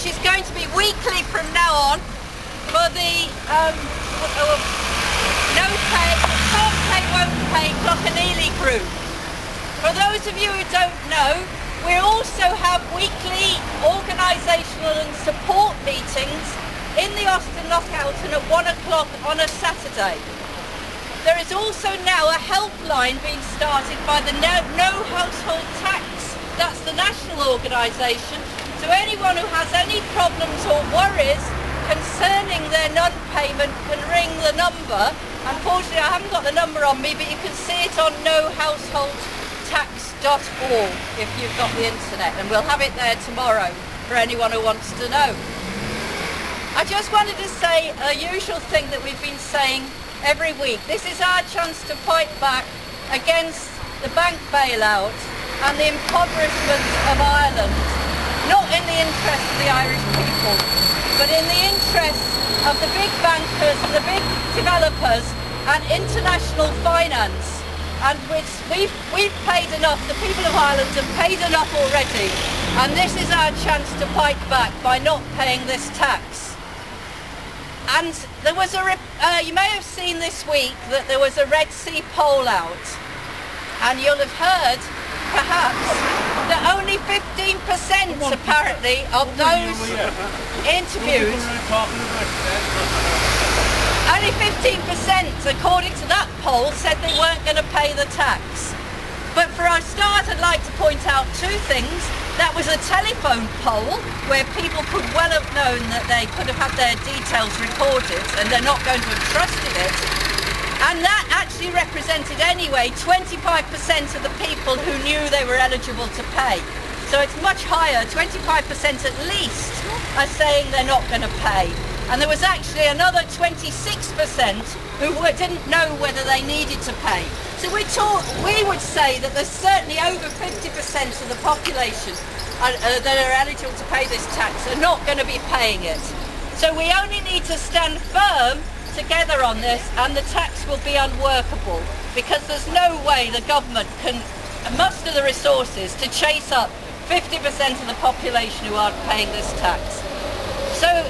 which is going to be weekly from now on for the no pay, can't pay, won't pay Cloch group. For those of you who don't know, we also have weekly organisational and support meetings in the Austin Lockoughton at 1 o'clock on a Saturday. There is also now a helpline being started by the No Household Tax. That's the national organisation. So anyone who has any problems or worries concerning their non-payment can ring the number. Unfortunately, I haven't got the number on me, but you can see it on nohouseholdtax.org if you've got the internet, and we'll have it there tomorrow for anyone who wants to know. I just wanted to say a usual thing that we've been saying every week. This is our chance to fight back against the bank bailout and the impoverishment of Ireland, not in the interest of the Irish people, but in the interest of the big bankers and the big developers and international finance, and which we've paid enough. The people of Ireland have paid enough already, and this is our chance to fight back by not paying this tax. And there was you may have seen this week that there was a Red Sea poll out, and you'll have heard perhaps that only 15% apparently of those interviewed, only 15% according to that poll said they weren't going to pay the tax. But for a start, I'd like to point out two things. That was a telephone poll where people could well have known that they could have had their details recorded and they're not going to have trusted it. And that actually represented anyway 25% of the people who knew they were eligible to pay. So it's much higher, 25% at least are saying they're not going to pay. And there was actually another 26% who didn't know whether they needed to pay. So we would say that there's certainly over 50% of the population that are eligible to pay this tax are not going to be paying it. So we only need to stand firm together on this, and the tax will be unworkable, because there's no way the government can muster the resources to chase up 50% of the population who aren't paying this tax. So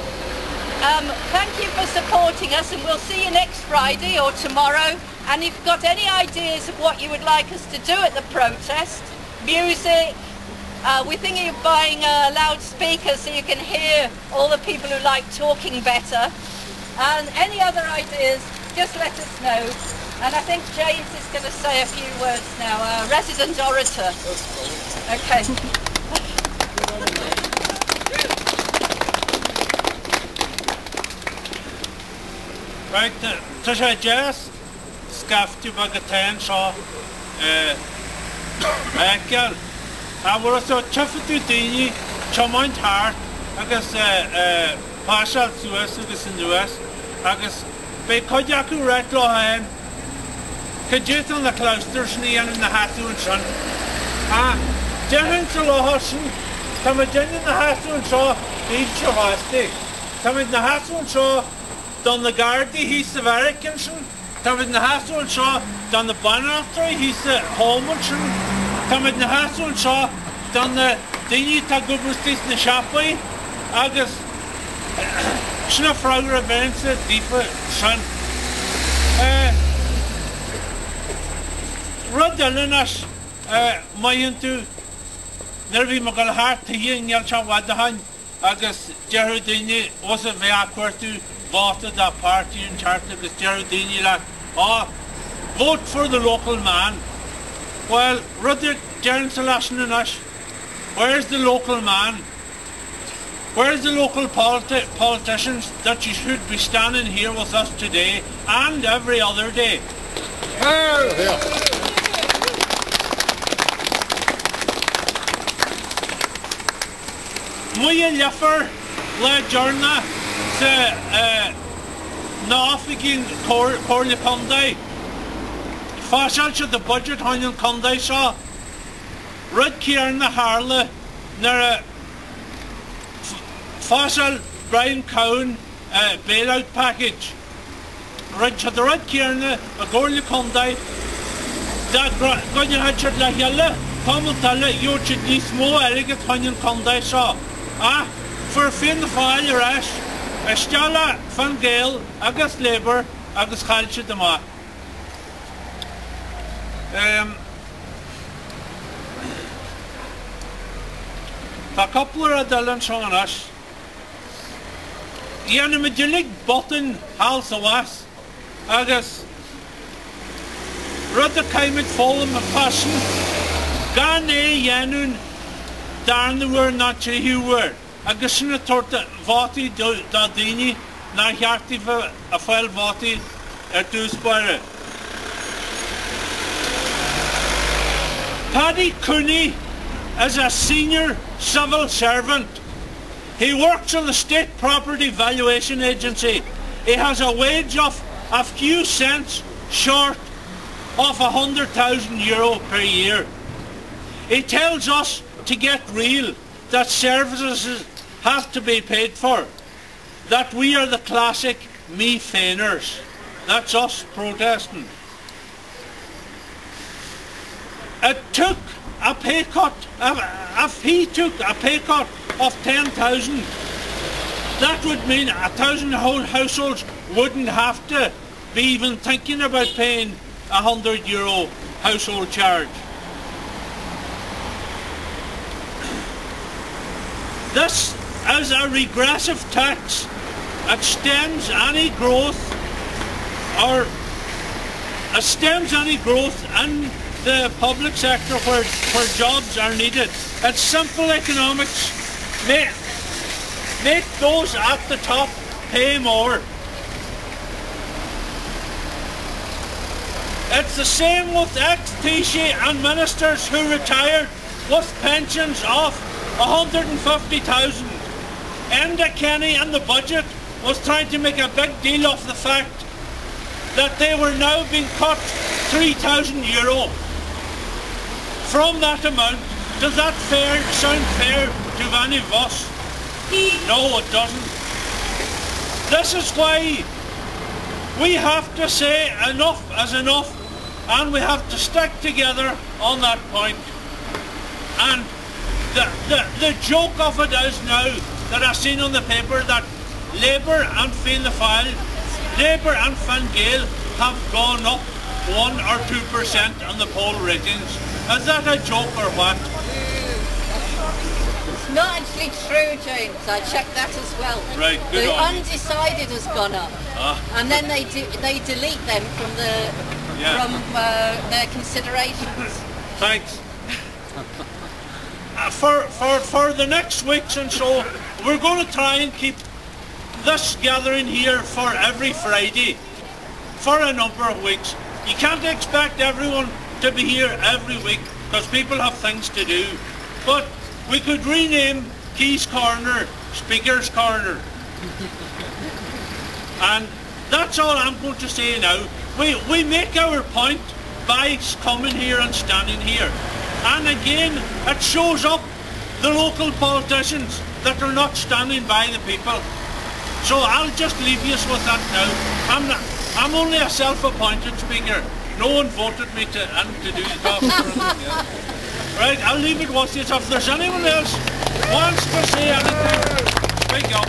thank you for supporting us, and we'll see you next Friday or tomorrow. And if you've got any ideas of what you would like us to do at the protest, music, we're thinking of buying a loudspeaker so you can hear all the people who like talking better. And any other ideas, just let us know. And I think James is going to say a few words now, our resident orator. Okay. Right, tá sé jazz, scaftú bag a tan seo, nGall. A bhfuil so tufatú daoine, chomáint thart, agus páisial suas agus an nuas, agus be coide acu reit lo hain, cydyd an na clausters ni an na hatú an sin. A dehan sa lo sin, tá ma dehan na hatú an seo, díl seo hástig. Tá ma na hatú an seo, don na Gardaí hí sa American sin, tá ma na hatú an seo, don na Banachtaí hí sa Holman sin, tá ma na hatú an seo, don na daoine tá gubustís na siapaí, agus Sna Fhaola Bensa Difa Shan. Rodelinas Mayantu Nervi Magal Hart Yin Yalcha Wadahan Agus Gerardini was a Meaquartu voted that party in charter with Gerardini like vote for the local man. Well, Rudder Jaron Salashanash, where's the local man? Where's the local politicians that you should be standing here with us today and every other day? Muya Leffer le Jorna se Nafikin Corley Conde. Fashal should the budget Honyon Conde saw. Red Kieran the Harle Nera Fossil Brian Cowan bailout package. Red to the Red Kieran a Corley Conde that Gunyan Hatchet La Yella, Common Tala, you should be small elegant Honyon Conde saw. for Fianna Fáil arás, Fhaola, nGall, agus Labour, agus Chailse de Ma. Tá coupler a dylan seán as. Ian me dilig botton hal sa was, agus rud a caimid Fhaola me passion, gan ianún darnúir na tríhiúir, agus sinna torta vati da dini na hjarti a fáil vati dúsbaire. Paddy Cooney is a senior civil servant. He works on the State Property Valuation Agency. He has a wage of a few cents short of €100,000 per year. He tells us to get real, that services have to be paid for, that we are the classic me fainers. That's us protesting. It took a pay cut, if he took a pay cut of 10,000, that would mean 1,000 households wouldn't have to be even thinking about paying €100 household charge. This is a regressive tax. It stems any growth in the public sector where jobs are needed. It's simple economics. Make those at the top pay more. It's the same with ex-Taoiseach and ministers who retired with pensions of 150,000. Enda Kenny in the budget was trying to make a big deal of the fact that they were now being cut €3,000 from that amount. Does that sound fair to any of us? No, it doesn't. This is why we have to say enough is enough, and we have to stick together on that point. And the joke of it is now that I've seen on the paper that Labour and Fianna Fáil, Labour and nGall have gone up 1 or 2% on the poll ratings. Is that a joke or what? It's not actually true, James. I checked that as well. Right, good the on you. undecided has gone up, and then they delete them from their considerations. Thanks. For the next weeks and so, we're going to try and keep this gathering here for every Friday for a number of weeks. You can't expect everyone to be here every week because people have things to do. But we could rename Keys Corner Speaker's Corner. And that's all I'm going to say now. We make our point by coming here and standing here. And again, it shows up the local politicians that are not standing by the people. So I'll just leave you with that now. I'm only a self-appointed speaker. No one voted me to do the talk. Right, I'll leave it with you. If there's anyone else wants to say anything, speak up.